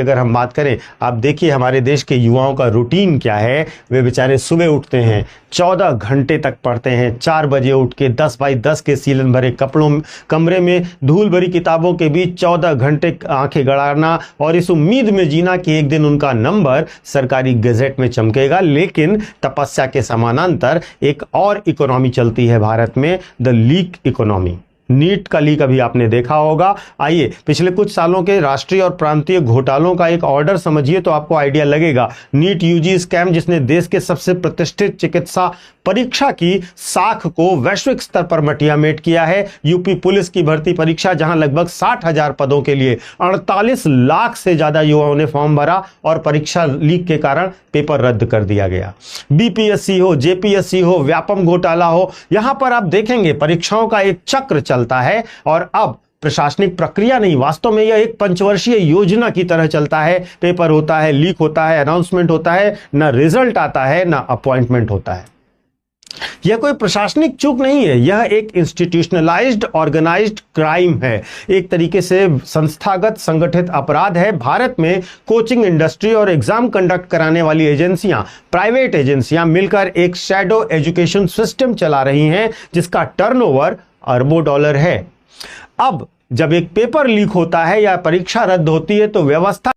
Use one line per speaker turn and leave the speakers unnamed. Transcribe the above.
अगर हम बात करें, आप देखिए हमारे देश के युवाओं का रूटीन क्या है। वे बेचारे सुबह उठते हैं, 14 घंटे तक पढ़ते हैं, 4 बजे उठ के 10 बाई 10 के सीलन भरे कमरे में धूल भरी किताबों के बीच 14 घंटे आंखें गड़ाना और इस उम्मीद में जीना कि एक दिन उनका नंबर सरकारी गजट में चमकेगा। लेकिन तपस्या के समानांतर एक और इकोनॉमी चलती है भारत में, द लीक इकोनॉमी। नीट का लीक अभी आपने देखा होगा। आइए पिछले कुछ सालों के राष्ट्रीय और प्रांतीय घोटालों का एक ऑर्डर समझिए तो आपको आइडिया लगेगा। नीट यूजी स्कैम, जिसने देश के सबसे प्रतिष्ठित चिकित्सा परीक्षा की साख को वैश्विक स्तर पर मटियामेट किया है। यूपी पुलिस की भर्ती परीक्षा, जहां लगभग 60,000 पदों के लिए 48 लाख से ज्यादा युवाओं ने फॉर्म भरा और परीक्षा लीक के कारण पेपर रद्द कर दिया गया। बीपीएससी हो, जेपीएससी हो, व्यापम घोटाला हो, यहां पर आप देखेंगे परीक्षाओं का एक चक्र चलता है। और अब प्रशासनिक प्रक्रिया नहीं, वास्तव में यह एक पंचवर्षीय योजना की तरह चलता है। पेपर होता है, लीक होता है, अनाउंसमेंट होता है, ना रिजल्ट आता है, ना अपॉइंटमेंट होता है। यह कोई प्रशासनिक चूक नहीं है, यह एक इंस्टीट्यूशनलाइज्ड ऑर्गेनाइज्ड क्राइम है, एक तरीके से संस्थागत संगठित अपराध है। भारत में कोचिंग इंडस्ट्री और एग्जाम कंडक्ट कराने वाली एजेंसियां, प्राइवेट एजेंसियां मिलकर एक शैडो एजुकेशन सिस्टम चला रही हैं, जिसका टर्नओवर अरबों डॉलर है। अब जब एक पेपर लीक होता है या परीक्षा रद्द होती है तो व्यवस्था